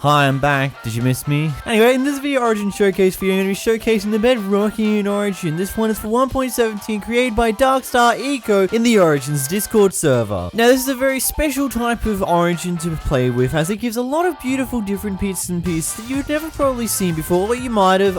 Hi, I'm back. Did you miss me? Anyway, in this video origin showcase video, I'm going to be showcasing the Bedrockean origin. This one is for 1.17, created by 𝓵𝓲𝓷𝓴𝓼 in the Origins Discord server. Now, this is a very special type of origin to play with, as it gives a lot of beautiful different bits and pieces that you've never probably seen before, or you might have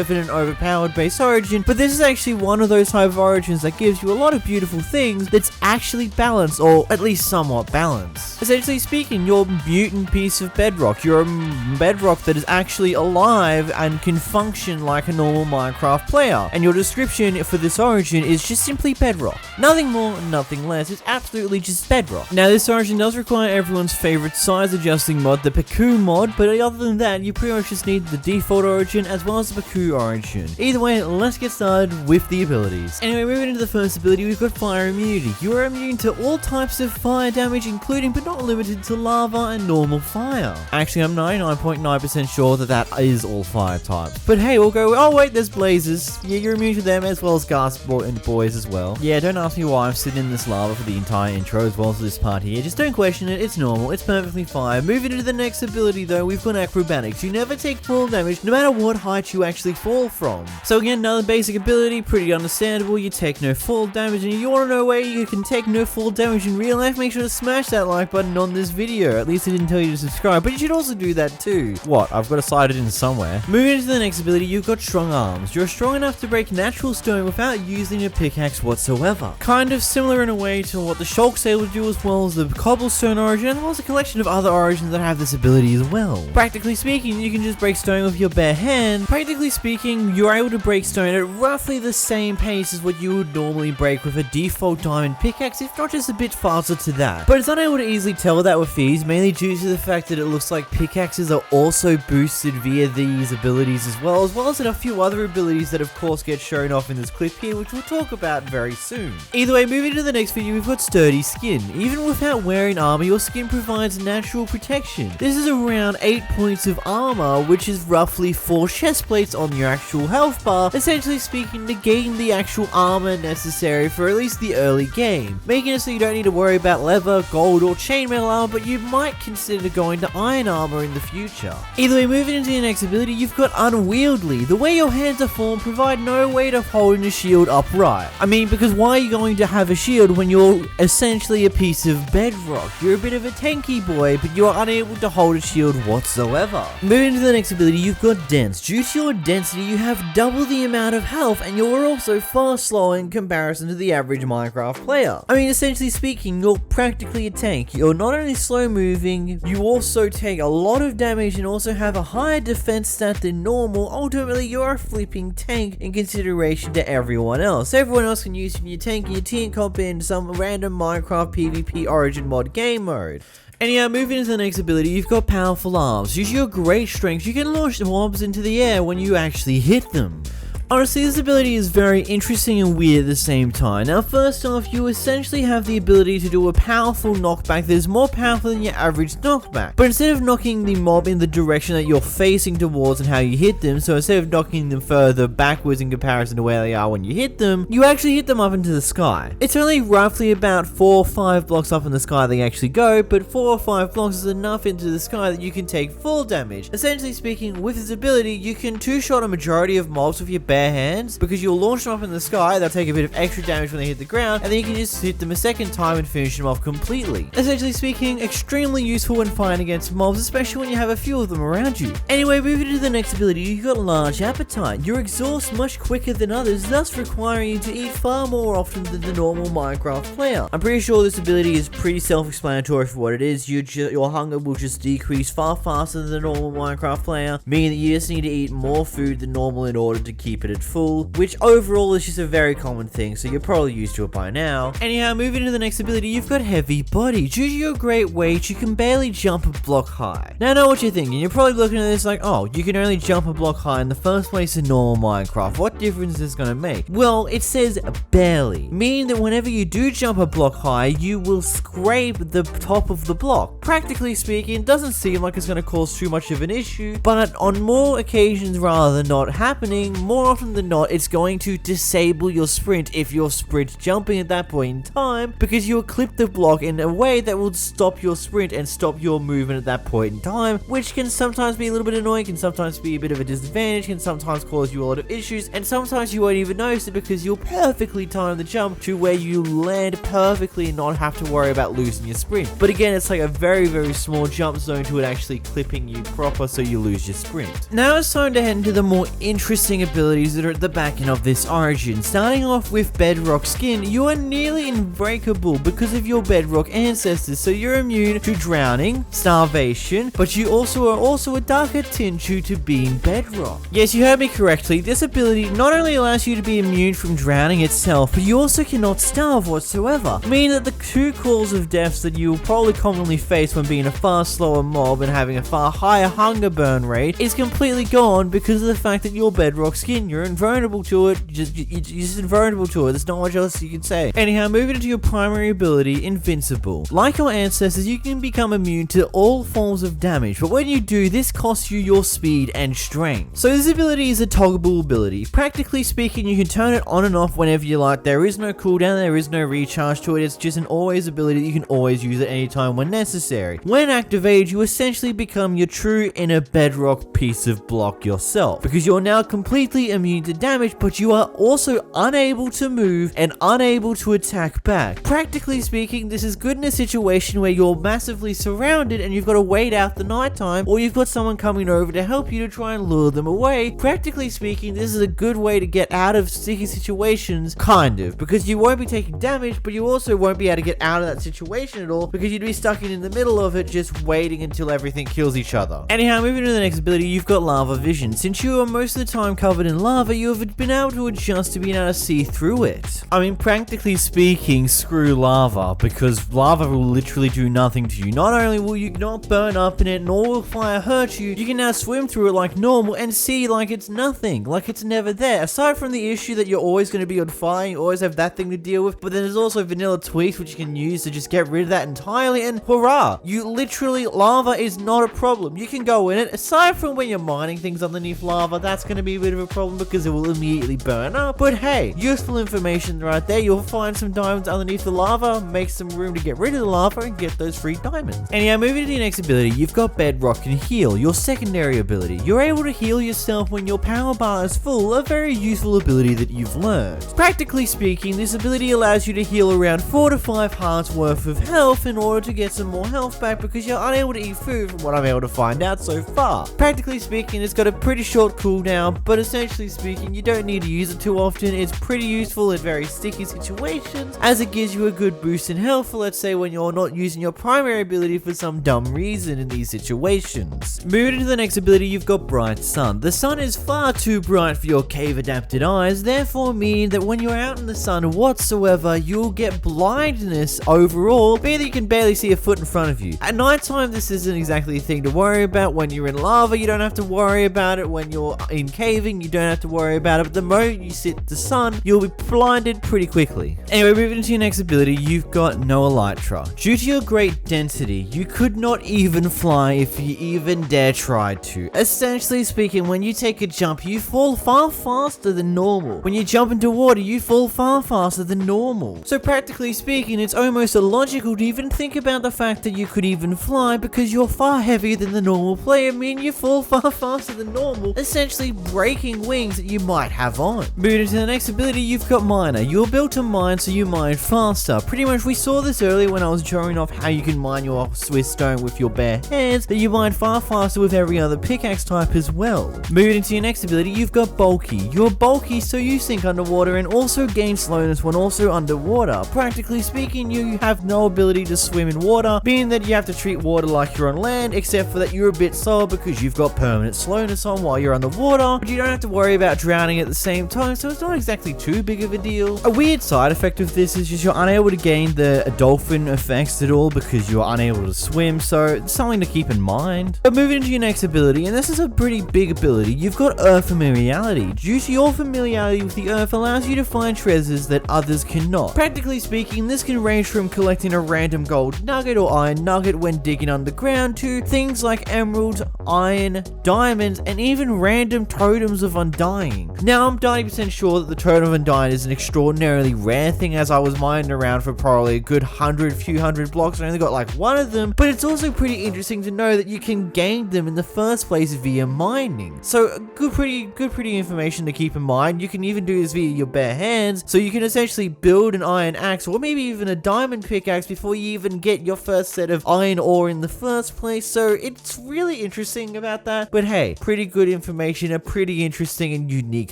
in an overpowered base origin, but this is actually one of those type of origins that gives you a lot of beautiful things that's actually balanced, or at least somewhat balanced. Essentially speaking, your mutant piece of bedrock. You're a bedrock that is actually alive and can function like a normal Minecraft player. And your description for this origin is just simply bedrock. Nothing more, nothing less. It's absolutely just bedrock. Now, this origin does require everyone's favorite size adjusting mod, the 𝓵𝓲𝓷𝓴𝓼 mod, but other than that, you pretty much just need the default origin as well as the 𝓵𝓲 origin. Either way, let's get started with the abilities. Anyway, moving into the first ability, we've got fire immunity. You are immune to all types of fire damage, including but not limited to lava and normal fire. Actually, I'm 99.9% sure that is all fire types. But hey, we'll go, oh wait, there's blazes. Yeah, you're immune to them as well as gas boys as well. Yeah, don't ask me why I'm sitting in this lava for the entire intro as well as this part here. Just don't question it, it's normal, it's perfectly fine. Moving into the next ability though, we've got Acrobatics. You never take fall damage no matter what height you actually fall from. So again, another basic ability, pretty understandable. You take no fall damage, and you want to know where you can take no fall damage in real life, make sure to smash that like button on this video. At least I didn't tell you to subscribe, but you should also do that too. What? I've got to slide it in somewhere. Moving into the next ability, you've got strong arms. You're strong enough to break natural stone without using a pickaxe whatsoever. Kind of similar in a way to what the 𝓽𝓱𝓲𝓷𝓴𝓼 do, as well as the cobblestone origin, and there's a collection of other origins that have this ability as well. Practically speaking, you can just break stone with your bare hand. Practically speaking, you're able to break stone at roughly the same pace as what you would normally break with a default diamond pickaxe, if not just a bit faster to that. But it's unable to easily tell that with these, mainly due to the fact that it looks like pickaxes are also boosted via these abilities as well as in a few other abilities that of course get shown off in this clip here, which we'll talk about very soon. Either way, moving to the next video, we've got sturdy skin. Even without wearing armor, your skin provides natural protection. This is around 8 points of armor, which is roughly 4 chest plates on your actual health bar, essentially speaking, negating the actual armor necessary for at least the early game, making it so you don't need to worry about leather, gold, or chainmail armor, but you might consider going to iron armor in the future. Either way, moving into your next ability, you've got unwieldy. The way your hands are formed provide no way to holding a shield upright. I mean, because why are you going to have a shield when you're essentially a piece of bedrock? You're a bit of a tanky boy, but you are unable to hold a shield whatsoever. Moving to the next ability, you've got dense. Due to your density, you have double the amount of health, and you're also far slower in comparison to the average Minecraft player. I mean, essentially speaking, you're practically a tank. You're not only slow moving, you also take a lot of damage and also have a higher defense stat than normal. Ultimately, you're a flipping tank in consideration to everyone else. Everyone else can use your tank and your team comp in some random Minecraft PvP origin mod game mode. Anyhow, moving into the next ability, you've got powerful arms. Due to your great strength, you can launch mobs into the air when you actually hit them. Honestly, this ability is very interesting and weird at the same time. Now, first off, you essentially have the ability to do a powerful knockback that is more powerful than your average knockback. But instead of knocking the mob in the direction that you're facing towards and how you hit them, so instead of knocking them further backwards in comparison to where they are when you hit them, you actually hit them up into the sky. It's only roughly about 4 or 5 blocks up in the sky they actually go, but 4 or 5 blocks is enough into the sky that you can take full damage. Essentially speaking, with this ability, you can two-shot a majority of mobs with your bare hands, because you'll launch them up in the sky, they'll take a bit of extra damage when they hit the ground, and then you can just hit them a second time and finish them off completely. Essentially speaking, extremely useful when fighting against mobs, especially when you have a few of them around you. Anyway, moving to the next ability, you've got large appetite. You exhaust much quicker than others, thus requiring you to eat far more often than the normal Minecraft player. I'm pretty sure this ability is pretty self-explanatory for what it is. Your hunger will just decrease far faster than the normal Minecraft player, meaning that you just need to eat more food than normal in order to keep it at full, which overall is just a very common thing, so you're probably used to it by now. Anyhow, moving to the next ability, you've got heavy body. Due to your great weight, you can barely jump a block high. Now I know what you're thinking. You're probably looking at this like, oh, you can only jump a block high in the first place in normal Minecraft. What difference is this gonna make? Well, it says barely, meaning that whenever you do jump a block high, you will scrape the top of the block. Practically speaking, it doesn't seem like it's gonna cause too much of an issue, but on more occasions rather than not happening, more often than not, it's going to disable your sprint if you're sprint jumping at that point in time, because you'll clip the block in a way that will stop your sprint and stop your movement at that point in time, which can sometimes be a little bit annoying, can sometimes be a bit of a disadvantage, can sometimes cause you a lot of issues, and sometimes you won't even notice it because you'll perfectly time the jump to where you land perfectly and not have to worry about losing your sprint. But again, it's like a very, very small jump zone to it actually clipping you proper so you lose your sprint. Now it's time to head into the more interesting abilities that are at the back end of this origin. Starting off with Bedrock Skin, you are nearly unbreakable because of your Bedrock ancestors, so you're immune to drowning, starvation, but you also are a darker tint due to being Bedrock. Yes, you heard me correctly. This ability not only allows you to be immune from drowning itself, but you also cannot starve whatsoever, meaning that the two cause of deaths that you will probably commonly face when being a far slower mob and having a far higher hunger burn rate is completely gone because of the fact that you're Bedrock Skin. You're invulnerable to it. You're just invulnerable to it. There's not much else you can say. Anyhow, moving into your primary ability, Invincible. Like your ancestors, you can become immune to all forms of damage, but when you do, this costs you your speed and strength. So this ability is a toggleable ability. Practically speaking, you can turn it on and off whenever you like. There is no cooldown, there is no recharge to it. It's just an always ability that you can always use at any time when necessary. When activated, you essentially become your true inner Bedrock piece of block yourself, because you're now completely immune to damage, but you are also unable to move and unable to attack back. Practically speaking, this is good in a situation where you're massively surrounded and you've got to wait out the nighttime, or you've got someone coming over to help you to try and lure them away. Practically speaking, this is a good way to get out of sticky situations, kind of, because you won't be taking damage, but you also won't be able to get out of that situation at all, because you'd be stuck in the middle of it just waiting until everything kills each other. Anyhow, moving to the next ability, you've got Lava Vision. Since you are most of the time covered in lava, you have been able to adjust to being able to see through it. I mean, practically speaking, screw lava, because lava will literally do nothing to you. Not only will you not burn up in it, nor will fire hurt you, you can now swim through it like normal and see like it's nothing, like it's never there. Aside from the issue that you're always going to be on fire, you always have that thing to deal with, but then there's also vanilla tweaks which you can use to just get rid of that entirely, and hurrah! You literally, lava is not a problem. You can go in it. Aside from when you're mining things underneath lava, that's going to be a bit of a problem because it will immediately burn up, but hey, useful information right there. You'll find some diamonds underneath the lava, make some room to get rid of the lava and get those free diamonds. Anyhow, moving to the next ability, you've got Bedrockean Heal, your secondary ability. You're able to heal yourself when your power bar is full, a very useful ability that you've learned. Practically speaking, this ability allows you to heal around 4 to 5 hearts worth of health in order to get some more health back, because you're unable to eat food from what I'm able to find out so far. Practically speaking, it's got a pretty short cooldown, but essentially speaking, you don't need to use it too often. It's pretty useful in very sticky situations, as it gives you a good boost in health for, let's say, when you're not using your primary ability for some dumb reason in these situations. Moving to the next ability, you've got Bright Sun. The sun is far too bright for your cave adapted eyes, therefore meaning that when you're out in the sun whatsoever, you'll get blindness overall, being that you can barely see a foot in front of you. At nighttime, this isn't exactly a thing to worry about. When you're in lava, you don't have to worry about it. When you're in caving, you don't have to worry about it, but the moment you sit the sun, you'll be blinded pretty quickly. Anyway, moving into your next ability, you've got 𝓽𝓱𝓷𝓴𝓼. Due to your great density, you could not even fly if you even dare try to. Essentially speaking, when you take a jump, you fall far faster than normal. When you jump into water, you fall far faster than normal. So practically speaking, it's almost illogical to even think about the fact that you could even fly, because you're far heavier than the normal player, meaning you fall far faster than normal, essentially breaking wings that you might have on. Moving into the next ability, you've got Miner. You're built to mine, so you mine faster. Pretty much we saw this earlier when I was showing off how you can mine your Swiss stone with your bare hands, that you mine far faster with every other pickaxe type as well. Moving into your next ability, you've got Bulky. You're bulky, so you sink underwater and also gain slowness when also underwater. Practically speaking, you have no ability to swim in water, being that you have to treat water like you're on land, except for that you're a bit slower because you've got permanent slowness on while you're underwater, but you don't have to worry about drowning at the same time, so it's not exactly too big of a deal. A weird side effect of this is just you're unable to gain the dolphin effects at all because you're unable to swim, so it's something to keep in mind. But moving into your next ability, and this is a pretty big ability, you've got Earth Familiarity. Due to your familiarity with the Earth allows you to find treasures that others cannot. Practically speaking, this can range from collecting a random gold nugget or iron nugget when digging underground to things like emeralds, iron, diamonds, and even random totems of undying undying. Now, I'm 90% sure that the totem of undying is an extraordinarily rare thing, as I was mining around for probably a good few hundred blocks. I only got like one of them, but it's also pretty interesting to know that you can gain them in the first place via mining. So pretty information to keep in mind. You can even do this via your bare hands, so you can essentially build an iron axe or maybe even a diamond pickaxe before you even get your first set of iron ore in the first place. So it's really interesting about that. But hey, pretty good information, a pretty interesting and unique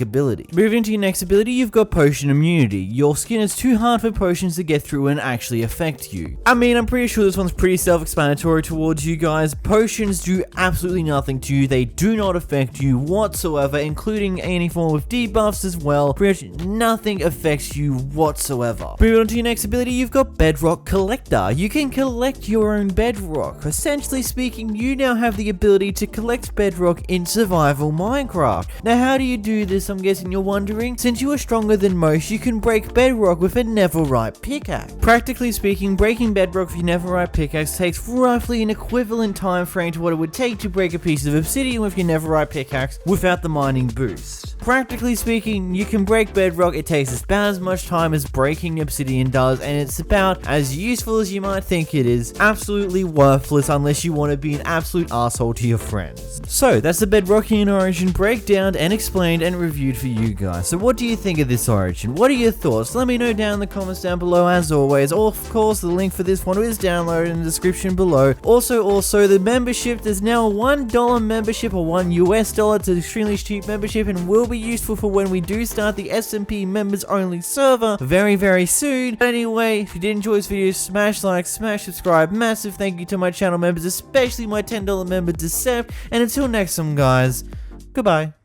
ability. Moving to your next ability, you've got potion immunity. Your skin is too hard for potions to get through and actually affect you. I mean, I'm pretty sure this one's pretty self-explanatory towards you guys. Potions do absolutely nothing to you. They do not affect you whatsoever, including any form of debuffs as well. Pretty much nothing affects you whatsoever. Moving on to your next ability, you've got Bedrock Collector. You can collect your own bedrock. Essentially speaking, you now have the ability to collect bedrock in survival Minecraft. Now, how do you do this? I'm guessing you're wondering. Since you are stronger than most, you can break bedrock with a netherite pickaxe. Practically speaking, breaking bedrock with your netherite pickaxe takes roughly an equivalent time frame to what it would take to break a piece of obsidian with your netherite pickaxe without the mining boost. Practically speaking, you can break bedrock. It takes about as much time as breaking obsidian does, and it's about as useful as you might think it is. Absolutely worthless unless you want to be an absolute asshole to your friends. So that's the Bedrockian origin breakdown and explained and reviewed for you guys. So what do you think of this origin? What are your thoughts? Let me know down in the comments down below as always. Of course, the link for this one is downloaded in the description below. Also the membership, there's now a $1 membership or $1 It's an extremely cheap membership and will be useful for when we do start the SMP members only server very soon. But anyway, if you did enjoy this video, smash like, smash subscribe. Massive thank you to my channel members, especially my $10 member 𝓵𝓷𝓷𝓴𝓼. And until next time guys, goodbye.